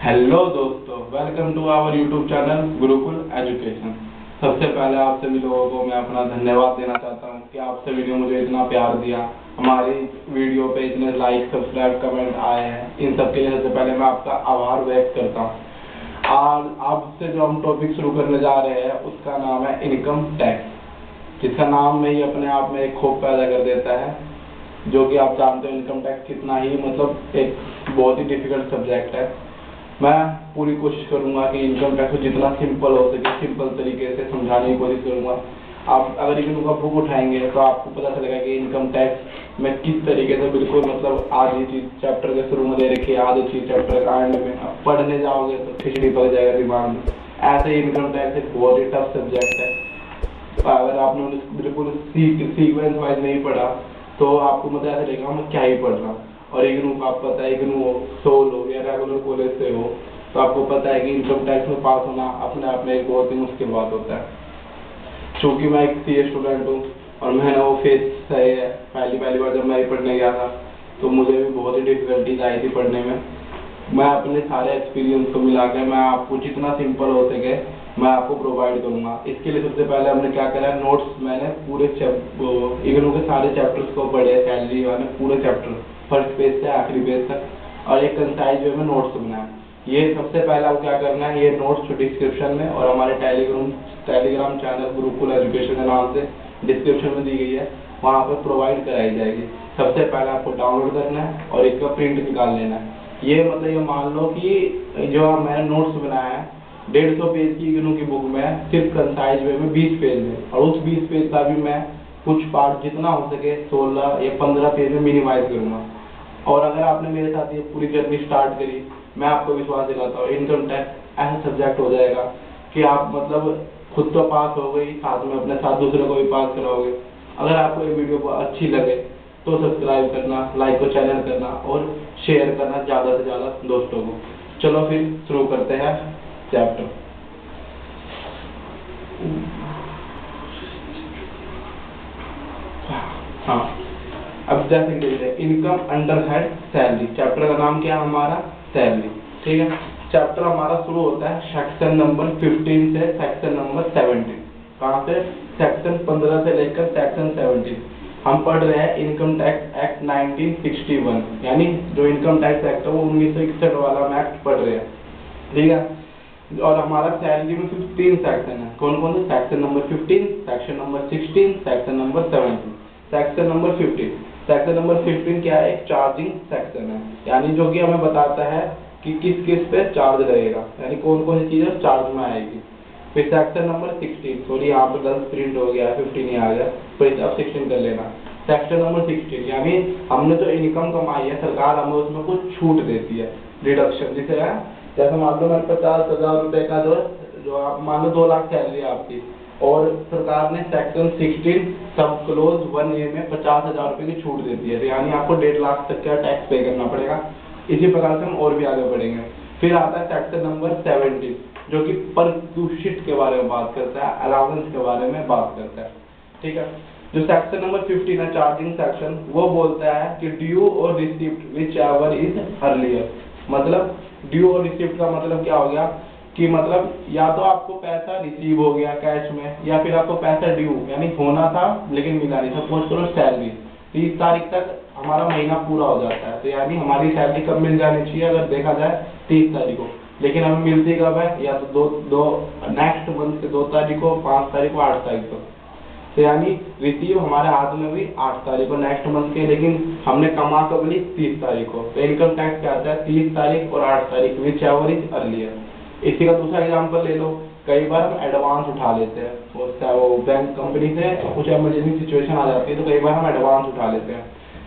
Hello दोस्तों, welcome to our YouTube channel Gurukul education. सबसे पहले आप सभी लोगों को मैं अपना धन्यवाद देना चाहता हूं कि आप सभी ने मुझे इतना प्यार दिया, हमारी वीडियो पे इतने लाइक, सब्सक्राइब, कमेंट आए हैं। इन सब के लिए सबसे पहले मैं आपका आभार व्यक्त करता हूं। आज आपसे जो हम टॉपिक शुरू करने जा रहे हैं उसका नाम है इनकम टैक्स, जिसका नाम में ही अपने आप में एक खौफ पैदा कर देता है, जो कि आप जानते हो इनकम टैक्स कितना ही मतलब एक बहुत ही डिफिकल्ट सब्जेक्ट है। मैं पूरी कोशिश करूंगा कि इनकम टैक्स को जितना सिंपल हो सके सिंपल तरीके से समझाने की कोशिश करूंगा। आप अगर इनकम का बुक उठाएंगे तो आपको पता चलेगा कि इनकम टैक्स में किस तरीके से बिल्कुल मतलब आधी चीज चैप्टर के शुरू में दे रखी है, आधी चीज चैप्टर का एंड में। आप पढ़ने जाओगे तो खिचड़ी पक जाएगा दिमाग में। ऐसे ही इनकम टैक्स एक बहुत ही टफ सब्जेक्ट है। अगर आपने बिल्कुल सीक्वेंस वाइज नहीं पढ़ा तो आपको मतलब ऐसा लगेगा मैं क्या ही पढ़ रहा हूँ। और इग्नू का आपको पता है, इग्नू हो, सोल हो या रेगुलर कॉलेज से हो, तो आपको पता है कि इनकम टैक्स में पास होना अपने आप में एक बहुत ही मुश्किल बात होता है। चूँकि मैं एक सीए स्टूडेंट हूँ और मैंने वो फेस सही है, पहली बार जब मैं पढ़ने गया था तो मुझे भी बहुत ही डिफिकल्टीज आई थी पढ़ने में। मैं अपने सारे एक्सपीरियंस को मिला कर मैं आपको जितना सिंपल हो सके मैं आपको प्रोवाइड करूंगा। इसके लिए सबसे पहले हमने क्या करा, नोट्स मैंने पूरे इग्नू के सारे चैप्टर्स को पढ़े, सैलरी वाले पूरे चैप्टर फर्स्ट पेज से आखिरी पेज तक, और एक कंसाइज वे में नोट्स बनाया। ये सबसे पहले आपको क्या करना है, ये नोट्स डिस्क्रिप्शन में और हमारे टेलीग्राम चैनल गुरुकुल एजुकेशन के नाम से डिस्क्रिप्शन में दी गई है, वहाँ पर प्रोवाइड कराई जाएगी। सबसे पहले आपको डाउनलोड करना है और इसका प्रिंट निकाल लेना है। ये मतलब ये मान लो कि जो मैंने नोट्स बनाया है 150 पेज की इग्नू की बुक में सिर्फ कंसाइज वे में 20 पेज में, और उस 20 पेज का भी मैं कुछ पार्ट जितना हो सके 16 या 15 पेज में मिनिमाइज करूंगा। और अगर आपने मेरे साथ ये पूरी जर्नी स्टार्ट करी, मैं आपको विश्वास दिलाता हूँ इनकम टैक्स ऐसा सब्जेक्ट हो जाएगा कि आप मतलब खुद तो पास हो गई, साथ में अपने साथ दूसरे को भी पास कराओगे। अगर आपको ये वीडियो अच्छी लगे तो सब्सक्राइब करना, लाइक को चैनल करना और शेयर करना ज़्यादा से ज़्यादा दोस्तों को। चलो फिर शुरू करते हैं चैप्टर। हाँ, अब जैसे देखते हैं income under head salary. Chapter का नाम क्या है हमारा, सैलरी। ठीक है, चैप्टर हमारा शुरू होता है सेक्शन नंबर 15 से सेक्शन नंबर 17। कहाँ से, सेक्शन 15 से लेकर सेक्शन 17 हम पढ़ रहे हैं इनकम टैक्स एक्ट 1961, यानी जो इनकम टैक्स एक्ट है वो 1961 वाला हम एक्ट पढ़ रहे हैं। ठीक है, और हमारा सैलरी में सिर्फ 3 सेक्शन है। कौन कौन से, section number 15, section number 16, section number 17। Section number 15, section number 15 क्या है, एक चार्जिंग सेक्शन है, यानी जो कि हमें बताता है कि किस किस पे चार्ज रहेगा, यानी कौन कौन सी चीजें चार्ज में आएगी। फिर सेक्शन नंबर 16, सॉरी यहाँ पे 10 प्रिंट हो गया, 15 ही आ गया, फिर अब 16 कर लेना। सेक्शन नंबर 16 यानी हमने जो इनकम कमाई है सरकार हमें उसमें कुछ छूट देती है, रिडक्शन। जैसे मान लो मैंने 50,000 रुपए का जो आप मान लो 2 लाख सैलरी आपकी, और सरकार ने सेक्शन 16 सब क्लोज 1A में 50,000 रुपए की छूट देती है, यानी आपको 1.5 लाख तक का टैक्स पे करना पड़ेगा। इसी प्रकार से हम और भी आगे बढ़ेंगे। फिर आता है सेक्शन नंबर 17 जो कि परक्यूशिट के बारे में बात करता है, अलाउंस के बारे में बात करता है। ठीक है, जो सेक्शन नंबर 15 है चार्जिंग सेक्शन, वो बोलता है कि ड्यू और receipt which ever is earlier. मतलब ड्यू और रिसिप्ट का मतलब क्या हो गया कि मतलब या तो आपको पैसा रिसीव हो गया कैश में, या फिर आपको पैसा ड्यू यानी होना था लेकिन मिला नहीं। सपोज करो सैलरी 30 तारीख तक हमारा महीना पूरा हो जाता है, तो यानी हमारी सैलरी कब मिल जानी चाहिए अगर देखा जाए 30 तारीख को, लेकिन हमें मिलती कब है, या तो दो नेक्स्ट मंथ के 2 तारीख को, 5 तारीख को, 8 तारीख को। तो यानी रिसीव हमारे हाथ में भी 8 तारीख को नेक्स्ट मंथ के, लेकिन हमने कमा कब ली, 30 तारीख को। तो इनकम टैक्स क्या आता है, 30 तारीख और 8 तारीख विच एवर इज अर्लियर। इसी का दूसरा एग्जांपल ले लो, कई बार हम एडवांस उठा लेते हैं, वो बैंक कंपनी से कुछ इमरजेंसी सिचुएशन आ जाती है तो कई बार हम एडवांस उठा लेते हैं।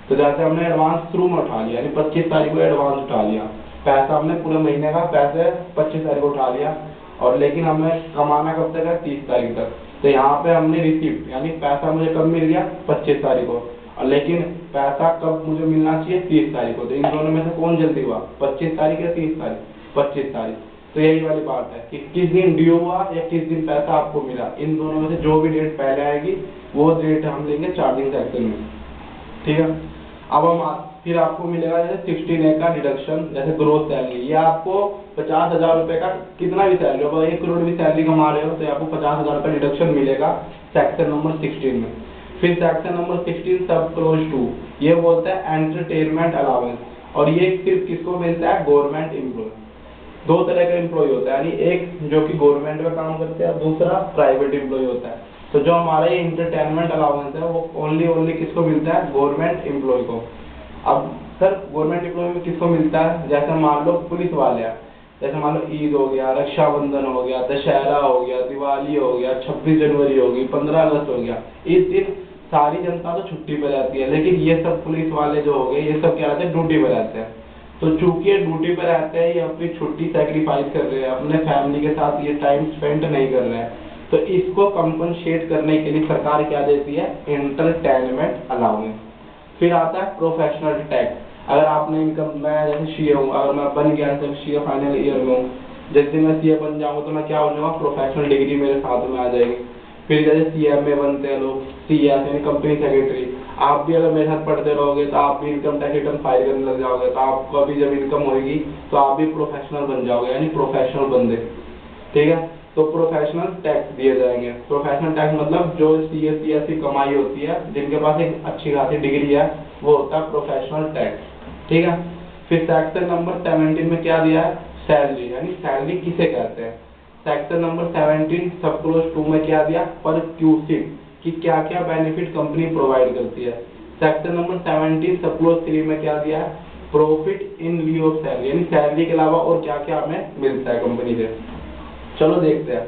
तो जैसे हमने एडवांस शुरू में उठा लिया, यानी 25 तारीख को एडवांस उठा लिया, पैसा हमने पूरे महीने का पैसे 25 तारीख को उठा लिया, और लेकिन हमें कमाना कब तक है, 30 तारीख तक। तो यहाँ पे हमने रिसिप्ट यानी पैसा मुझे कब मिल गया, 25 तारीख को, और लेकिन पैसा कब मुझे मिलना चाहिए, 30 तारीख को। तो इन दोनों में से कौन जल्दी हुआ, 25 तारीख या 30 तारीख, 25 तारीख। तो यही वाली बात है कि किस दिन ड्यू हुआ या किस दिन पैसा आपको मिला, इन दोनों में से जो भी डेट पहले आएगी वो डेट हम लेंगे चार्जिंग सेक्शन में। ठीक है, अब हम फिर आपको मिलेगा जैसे 16A का डिडक्शन, जैसे ग्रोथ सैलरी, ये आपको 50,000 रुपए का कितना भी सैलरी हो, 1 करोड़ भी सैलरी कमा रहे हो तो आपको 50,000 का डिडक्शन मिलेगा सेक्शन नंबर 16 में। फिर सेक्शन नंबर 16 सब क्लोज 2, ये बोलता है एंटरटेनमेंट अलाउंस, और ये सिर्फ किसको मिलता है, गवर्नमेंट एम्प्लॉय। दो तरह का एम्प्लॉय होता है, यानी एक जो कि गवर्नमेंट में काम करते हैं, दूसरा प्राइवेट एम्प्लॉय होता है। तो जो हमारा ये एंटरटेनमेंट अलाउंस है वो ओनली किसको मिलता है, गवर्नमेंट एम्प्लॉय को। अब सर गवर्नमेंट एम्प्लॉय में किसको मिलता है, जैसे मान लो पुलिस वाले हैं, जैसे मान लो ईद हो गया, रक्षाबंधन हो गया, दशहरा हो गया, दिवाली हो गया, 26 जनवरी होगी, 15 अगस्त हो गया, इस दिन सारी जनता तो छुट्टी पर रहती है, लेकिन ये सब पुलिस वाले जो हो गए ये सब क्या रहते हैं, ड्यूटी पर रहते हैं। तो चूंकि ये ड्यूटी पर रहते हैं, ये अपनी छुट्टी सैक्रिफाइस कर रहे हैं, अपने फैमिली के साथ ये टाइम स्पेंड नहीं कर रहे हैं, तो इसको कंपनसेट करने के लिए सरकार क्या देती है, एंटरटेनमेंट अलाउंस। फिर आता है प्रोफेशनल टैक्स। अगर आपने इनकम, मैं जैसे सीए हूँ, अगर मैं बन गया जब सीए फाइनल ईयर में हूँ, जिस दिन मैं सीए बन जाऊंगा तो मैं क्या हो जाऊंगा, प्रोफेशनल डिग्री मेरे साथ में आ जाएगी। फिर जैसे सीएमए बनते हैं लोग, सीएस यानी कंपनी सेक्रेटरी, आप भी अगर मेरे साथ पढ़ते रहोगे तो आप भी इनकम टैक्स रिटर्न फाइल करने लग जाओगे, तो आपको अभी जब इनकम होगी तो आप भी प्रोफेशनल बन जाओगे, यानी प्रोफेशनल बंदे, ठीक है। तो प्रोफेशनल टैक्स दिए जाएंगे। प्रोफेशनल टैक्स मतलब जो सीए सीएस की कमाई होती है, जिनके पास एक अच्छी खासी डिग्री है, वो होता है प्रोफेशनल टैक्स, ठीक है। फिर सेक्शन नंबर 17 में क्या दिया है, सैलरी, यानी सैलरी किसे कहते हैं। सेक्शन नंबर 17 सब क्लोज 2 में क्या दिया, पर क्यूसिट, कि क्या क्या बेनिफिट कंपनी प्रोवाइड करती है। सेक्शन नंबर 17 सब क्लोज 3 में क्या दिया है, प्रॉफिट इन लिeu ऑफ सैलरी, यानी सैलरी के अलावा और क्या क्या हमें मिलता है कंपनी से। चलो देखते हैं।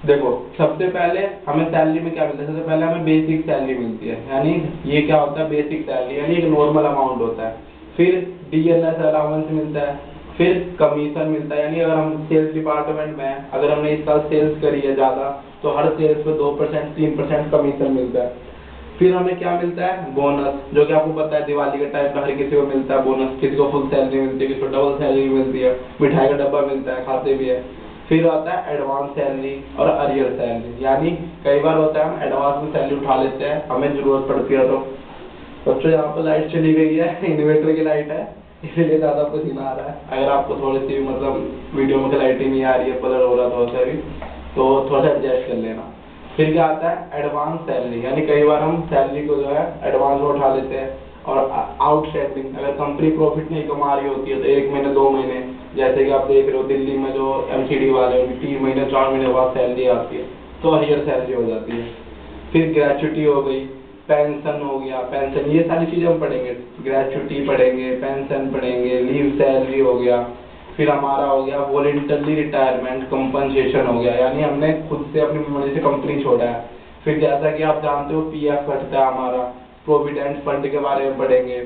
देखो सबसे पहले हमें सैलरी में क्या मिलता है, सबसे पहले हमें बेसिक सैलरी मिलती है, यानी ये क्या होता है, बेसिक सैलरी यानी एक नॉर्मल अमाउंट होता है। फिर डीएलएस अलाउंस मिलता है, फिर कमीशन मिलता है, यानी अगर हम सेल्स डिपार्टमेंट में हैं, अगर हमने इस साल सेल्स करी है ज्यादा, तो हर सेल्स पे 2% 3% कमीशन मिलता है। फिर हमें क्या मिलता है, बोनस, जो कि आपको पता है दिवाली के टाइम पे हर किसी को मिलता है बोनस, किसी को फुल सैलरी मिलती है, किसी को डबल सैलरी मिलती है, मिठाई का डब्बा मिलता है, खाते भी है। फिर आता है एडवांस सैलरी और अरियर सैलरी, यानी कई बार होता है हम एडवांस में सैलरी उठा लेते हैं, हमें जरूरत पड़ती है तो। बच्चों यहाँ पर लाइट चली गई है, इन्वर्टर की लाइट है, इसीलिए ज्यादा पसीना आ रहा है। अगर आपको थोड़ी सी मतलब वीडियो में लाइटिंग नहीं आ रही है, कलर हो रहा थोड़ा सा भी, तो थोड़ा सा एडजस्ट कर लेना। फिर क्या आता है एडवांस सैलरी, यानी कई बार हम सैलरी को जो है एडवांस में उठा लेते हैं। और आउटस्टैंडिंग, अगर कंपनी प्रॉफिट नहीं कमा रही होती है तो 1 महीने 2 महीने, जैसे कि आप देख रहे हो दिल्ली में जो एमसीडी वाले हैं 3 महीने 4 महीने बाद सैलरी आती है, तो हायर सैलरी हो जाती है। फिर ग्रेचुटी हो गई, पेंशन हो गया, पेंशन, ये सारी चीजें हम पढ़ेंगे, ग्रेचुटी पढ़ेंगे, पेंशन पढ़ेंगे, लीव सैलरी हो गया। फिर हमारा हो गया वॉलंटरी रिटायरमेंट कंपनसेशन हो गया, यानी हमने खुद से अपनी मर्जी से कंपनी छोड़ा है। फिर जैसा कि आप जानते हो पीएफ कटता है हमारा, प्रोविडेंट फंड के बारे में पढ़ेंगे।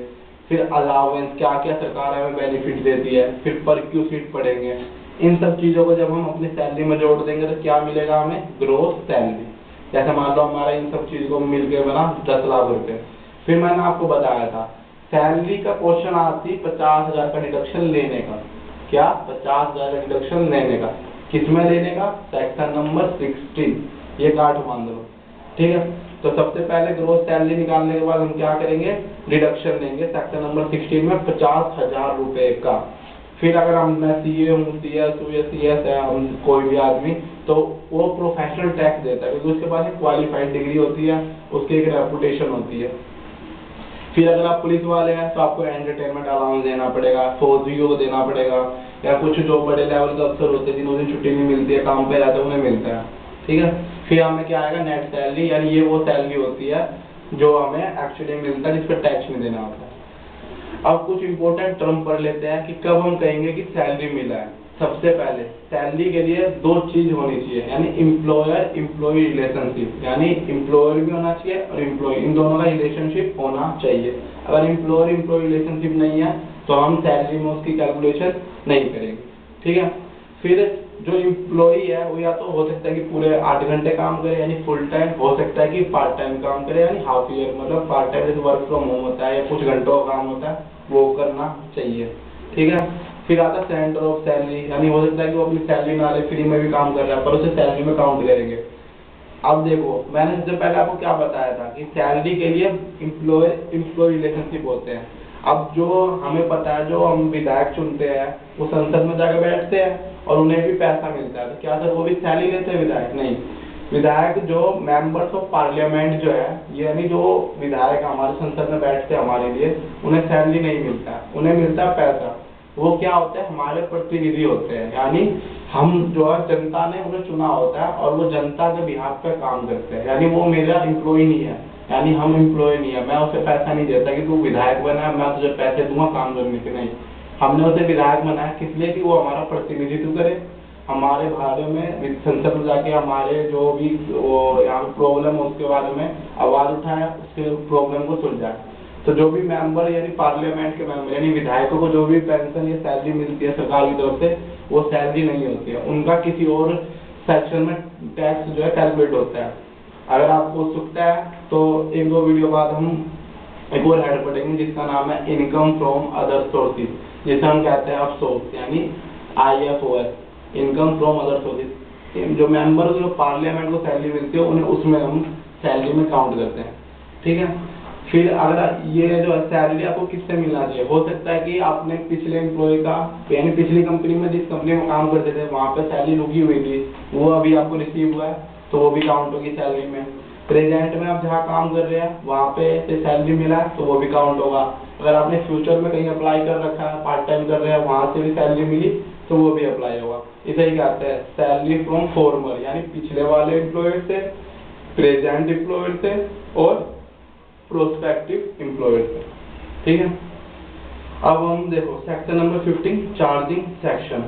फिर अलाउंस, क्या क्या सरकार हमें बेनिफिट देती है। फिर परक्यूसिट पढ़ेंगे। इन सब चीजों को जब हम अपनी सैलरी में जोड़ देंगे तो क्या मिलेगा हमें, ग्रोथ सैलरी। जैसे मान लो हमारा इन सब चीज को मिलकर बना 10 लाख रुपए। फिर मैंने आपको बताया था सैलरी का क्वेश्चन आती 50,000 का डिडक्शन लेने का, क्या 50,000 का डिडक्शन लेने का, किसमें लेने का, सेक्शन नंबर 16, ये काट मान लो, ठीक है। तो सबसे पहले ग्रोथ सैलरी निकालने के बाद हम क्या करेंगे, डिडक्शन लेंगे सेक्शन नंबर 16 में 50,000 रुपए का। फिर अगर हम, मैं सीए हूँ, सीएस है, हम कोई भी आदमी, तो वो प्रोफेशनल टैक्स देता है, क्योंकि उसके पास एक क्वालिफाइड डिग्री होती है, उसकी एक रेपुटेशन होती है। फिर अगर आप पुलिस वाले हैं तो आपको एंटरटेनमेंट अलाउंस देना पड़ेगा, फौजियों को देना पड़ेगा, या कुछ जो बड़े लेवल के अफसर होते हैं जिन्हों दिन छुट्टी नहीं मिलती है, काम पे रहते हैं, उन्हें मिलता है, ठीक है। फिर हमें क्या आएगा, नेट सैलरी, यानी ये वो सैलरी होती है जो हमें एक्चुअली मिलता है, जिस पर टैक्स नहीं देना होता है। अब कुछ इंपॉर्टेंट टर्म पढ़ लेते हैं कि कब हम कहेंगे कि सैलरी मिला है। सबसे पहले सैलरी के लिए 2 चीज होनी चाहिए, यानी एम्प्लॉयर एम्प्लॉय रिलेशनशिप, यानी एम्प्लॉयर भी होना चाहिए और एम्प्लॉय, इन दोनों का रिलेशनशिप होना चाहिए। अगर एम्प्लॉयर एम्प्लॉय रिलेशनशिप नहीं है तो हम सैलरी में उसकी कैलकुलेशन नहीं करेंगे, ठीक है। फिर जो एम्प्लॉय है वो या तो हो सकता है कि पूरे 8 घंटे काम करे यानी फुल टाइम, हो सकता है कि पार्ट टाइम काम करे यानी हाफ ईयर, मतलब पार्ट टाइम जैसे वर्क फ्रॉम होम होता है या कुछ घंटों का काम होता है वो करना चाहिए, ठीक है। फिर आता है सेंटर ऑफ सैलरी, यानी हो सकता है कि वो अपनी सैलरी ना ले, फ्री में भी काम कर रहा है, पर उसे सैलरी में काउंट करेंगे। अब देखो मैंने सबसे पहले आपको क्या बताया था कि सैलरी के लिए एम्प्लॉय एम्प्लॉय रिलेशनशिप होते हैं। अब जो हमें पता है, जो हम विधायक चुनते हैं वो संसद में जाकर बैठते हैं और उन्हें भी पैसा मिलता है, तो क्या सर वो भी सैलरी लेते हैं विधायक? नहीं, विधायक जो मेंबर्स ऑफ पार्लियामेंट जो है, यानी जो विधायक हमारे संसद में बैठते हैं हमारे लिए, उन्हें सैलरी नहीं मिलता, उन्हें मिलता है पैसा। वो क्या होते हैं? हमारे प्रतिनिधि होते हैं, यानी हम जो है जनता ने उन्हें चुना होता है और वो जनता के बिहाफ पे काम करते हैं, यानी वो मेरा एम्प्लॉय नहीं है, यानी हम एम्प्लॉय नहीं है, मैं उसे पैसा नहीं देता कि तू विधायक बना है मैं तुझे पैसे दूंगा काम करने के। नहीं, हमने उसे विधायक बनाया किस लिए? कि वो हमारा प्रतिनिधित्व करे, हमारे बारे में संसद में जाके हमारे जो भी यहाँ प्रॉब्लम है उसके बारे में आवाज उठाए, उसके प्रॉब्लम को सुलझाए। तो जो भी मेंबर यानी पार्लियामेंट के मेंबर यानी विधायकों को जो भी पेंशन या सैलरी मिलती है सरकार की तरफ से, वो सैलरी नहीं होती है, उनका किसी और सेक्शन में टैक्स जो है कैलकुलेट होता है। अगर आपको उत्सुकता है तो एक दो वीडियो बाद हम एक और हेड पढ़ेंगे जिसका नाम है इनकम फ्रॉम अदर सोर्सेज, जिसे हम कहते हैं अफसोस, यानी IFOS, income from other sources. जो मेंबर जो पार्लियामेंट को सैलरी मिलती है उन्हें उसमें हम सैलरी में काउंट करते हैं, ठीक है। फिर अगर ये जो सैलरी आपको किससे मिलना चाहिए? हो सकता है कि आपने पिछले एम्प्लॉय का, यानी पिछली कंपनी में जिस कंपनी में काम करते थे वहाँ पे सैलरी रुकी हुई थी, वो अभी आपको रिसीव हुआ है तो वो भी काउंट होगी सैलरी में। प्रेजेंट में आप जहाँ काम कर रहे हैं वहाँ पे से सैलरी मिला है तो वो भी काउंट होगा। अगर आपने फ्यूचर में कहीं अप्लाई कर रखा है, पार्ट टाइम कर रहे हैं, वहाँ से भी सैलरी मिली तो वो भी अप्लाई होगा। इसे ही कहते हैं सैलरी फ्रॉम फॉर्मर, यानी पिछले वाले एम्प्लॉयर से, प्रेजेंट एम्प्लॉयर से और प्रोस्पेक्टिव एम्प्लॉयर से, ठीक है। अब हम देखो सेक्शन नंबर 15 चार्जिंग सेक्शन,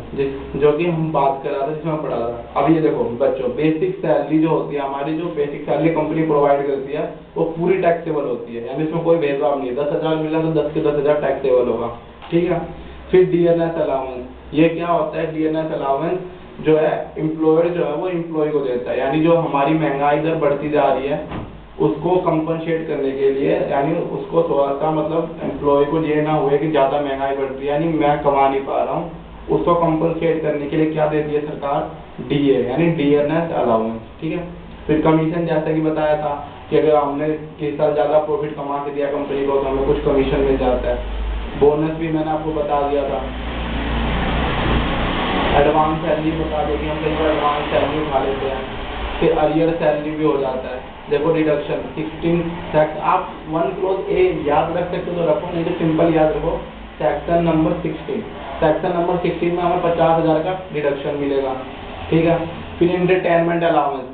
जो कि हम बात कर रहा था, जिसमें पढ़ा था। अब ये देखो बच्चों, बेसिक सैलरी जो होती है हमारी, जो बेसिक सैलरी कंपनी प्रोवाइड करती है वो पूरी टैक्सेबल होती है, यानी इसमें कोई भेदभाव नहीं है। 10,000 मिला तो 10 के 10,000 टैक्सेबल होगा, ठीक है। फिर DNS अलाउंस, ये क्या होता है? DNS अलाउंस जो है एम्प्लॉयर जो है वो एम्प्लॉय को देता है, यानी जो हमारी महंगाई इधर बढ़ती जा रही है उसको कंपनसेट करने के लिए, यानी उसको थोड़ा सा मतलब एम्प्लॉय को ये ना हुए कि ज्यादा महंगाई बढ़ रही है यानी मैं कमा नहीं पा रहा हूँ, उसको कंपनसेट करने के लिए क्या देती है सरकार? DA, यानी DNS अलाउंस, ठीक है। फिर कमीशन, जैसा कि बताया था कि अगर हमने किस साल ज्यादा प्रॉफिट कमा के दिया कंपनी को तो हमें कुछ कमीशन मिल जाता है। बोनस भी मैंने आपको बता दिया था। एडवांस सैलरी बता दें कि हम कई बार एडवांस सैलरी उठा लेते हैं। फिर अरियर सैलरी भी हो जाता है। देखो डिडक्शन 16 आप 1 क्लोज ए याद रख सकते हो तो रखो, नहीं तो सिंपल याद रखो सेक्शन नंबर 16। सेक्शन नंबर 16 में हमें 50,000 का डिडक्शन मिलेगा, ठीक है। फिर एंटरटेनमेंट अलाउंस,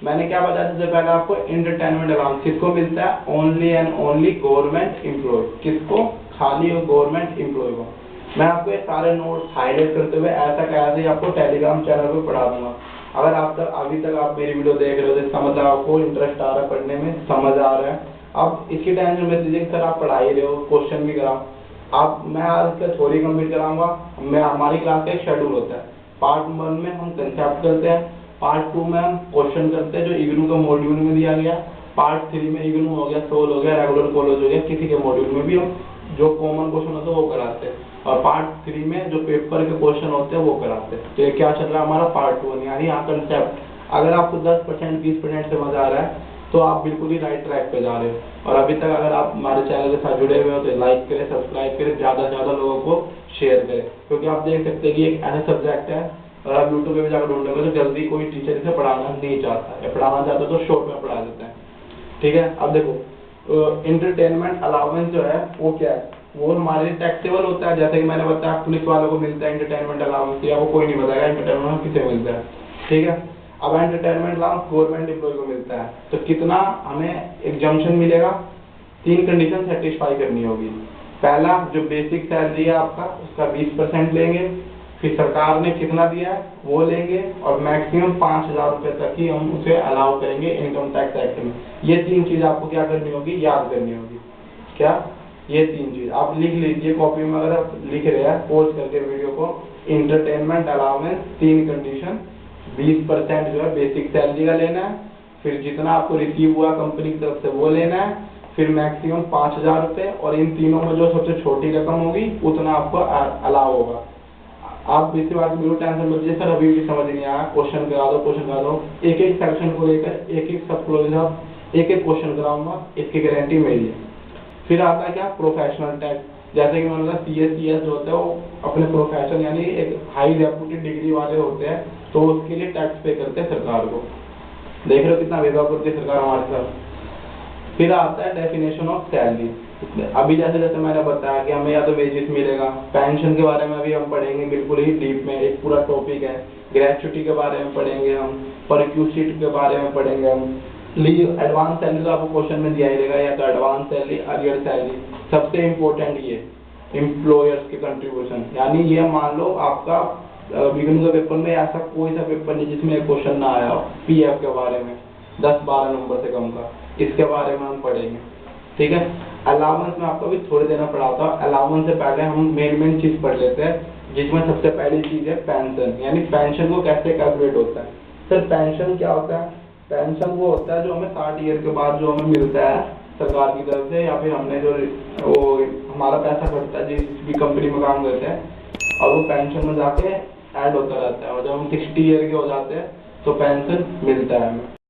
मैंने क्या बताया सबसे पहले आपको? एंटरटेनमेंट अलाउंस किसको मिलता है? Only and only government employ. किसको? खाली गवर्नमेंट एम्प्लॉय को। मैं आपको ये सारे नोट्स हाईलाइट करते हुए ऐसा कैसे आपको टेलीग्राम चैनल पे पढ़ा दूंगा। अगर आप तक अभी तक आप मेरी वीडियो देख रहे हो तो इसका मतलब आपको इंटरेस्ट आ रहा है पढ़ने में, समझ आ रहा है। अब इसकी टेंशन मत लीजिए सर आप पढ़ा ही रहे हो, क्वेश्चन भी कराओ। आप मैं आज इसका थ्योरी कंप्लीट कराऊंगा। मैं हमारी क्लास का एक शेड्यूल होता है। पार्ट 1 में हम कंसेप्ट करते हैं, पार्ट 2 में हम क्वेश्चन करते हैं जो इग्नू का मॉड्यूल में दिया गया, पार्ट 3 में इग्नू हो गया, सोल हो गया, रेगुलर कॉलेज हो गया, किसी के मॉड्यूल में भी हम जो कॉमन क्वेश्चन होते हैं वो कराते हैं, और पार्ट 3 में जो पेपर के क्वेश्चन होते हैं वो कराते हैं। तो ये क्या चल रहा है हमारा पार्ट 1, यानी यहाँ कंसेप्ट। अगर आपको 10% 20% समझ आ रहा है तो आप बिल्कुल ही राइट ट्रैक पे जा रहे हो। और अभी तक अगर आप हमारे चैनल के साथ जुड़े हुए हो तो लाइक करें, सब्सक्राइब करें, ज़्यादा से ज़्यादा लोगों को शेयर करें, क्योंकि आप देख सकते हैं कि एक ऐसा सब्जेक्ट है और आप यूट्यूब पे भी जाकर ढूंढोगे तो जल्दी कोई टीचर इसे पढ़ाना नहीं चाहता, या पढ़ाना चाहता तो शॉर्ट में पढ़ा देता है, ठीक है। अब देखो एंटरटेनमेंट अलाउंस जो है वो क्या है? वो हमारे लिए टैक्सेबल होता है। जैसे कि मैंने बताया पुलिस वालों को मिलता है एंटरटेनमेंट अलाउंस, या वो कोई नहीं बताएगा एंटरटेनमेंट किसे मिलता है, ठीक है। अब एंटरटेनमेंट अलाउंस गवर्नमेंट एम्प्लॉय को मिलता है, तो कितना हमें एग्जम्पशन मिलेगा? 3 कंडीशन सेटिस्फाई करनी होगी। पहला, जो बेसिक सैलरी है आपका उसका 20% लेंगे, फिर सरकार ने कितना दिया है वो लेंगे, और मैक्सिमम 5,000 रुपए तक ही हम उसे अलाउ करेंगे इनकम टैक्स एक्ट में। ये 3 चीज आपको क्या करनी होगी? याद करनी होगी। क्या? ये 3 चीज आप लिख लीजिए कॉपी में, अगर आप लिख रहे हैं पॉज करके वीडियो को। एंटरटेनमेंट अलाउंस 3 कंडीशन, 20% जो है बेसिक सैलरी का लेना है, फिर जितना आपको रिसीव हुआ कंपनी की तरफ से वो लेना है, फिर मैक्सिमम 5,000 रुपए, और इन तीनों में जो सबसे छोटी रकम होगी उतना आपको अलाउ होगा। आप इसी बात में टेंशन मत लीजिए सर अभी भी समझ नहीं आया, क्वेश्चन करा दो, क्वेश्चन करा दो। एक एक सेक्शन को लेकर एक एक सब क्लोज एक एक क्वेश्चन कराऊंगा, इसकी गारंटी मेरी है। फिर आता है क्या? Professional tax. जैसे कि मतलब CA CS जो होते हैं वो अपने प्रोफेशन यानी एक हाई रेप्यूटेड डिग्री वाले होते हैं, तो उसके लिए टैक्स पे करते हैं सरकार को। देख रहे हो कितना भेदभाव करती है सरकार हमारे साथ। फिर आता है डेफिनेशन ऑफ सैलरी। अभी जैसे जैसे मैंने बताया कि हमें या तो वेजेस मिलेगा, पेंशन के बारे में अभी हम पढ़ेंगे बिल्कुल ही डीप में, एक पूरा टॉपिक है। ग्रेच्युटी के बारे में पढ़ेंगे हम, परक्यूसिट के बारे में पढ़ेंगे हम। लीव एडवांस सैलरी तो आपको क्वेश्चन में दिया ही रहेगा, या तो एडवांस सैलरी, अरियर सैलरी। सबसे इम्पोर्टेंट ये एम्प्लॉयर्स के कंट्रीब्यूशन, यानी ये मान लो आपका बिगिनिंग के पेपर में ऐसा कोई सा पेपर नहीं जिसमें एक क्वेश्चन ना आया हो PF के बारे में 10-12 नंबर से कम का, इसके बारे में हम पढ़ेंगे। ठीक है। अलाउंस में आपको भी थोड़ी देना पड़ा था। अलाउंस से पहले हम मेन चीज पढ़ लेते हैं, जिसमें सबसे पहली चीज है पेंशन, यानी पेंशन को कैसे कैलकुलेट होता है। सर पेंशन क्या होता है? पेंशन वो होता है जो हमें 60 ईयर के बाद जो हमें मिलता है सरकार की तरफ से, या फिर हमने जो वो हमारा पैसा कटता है जिस भी कंपनी में काम करते हैं, और वो पेंशन में जाके ऐड होता रहता है, और जब हम 60 ईयर के हो जाते हैं तो पेंशन मिलता है हमें।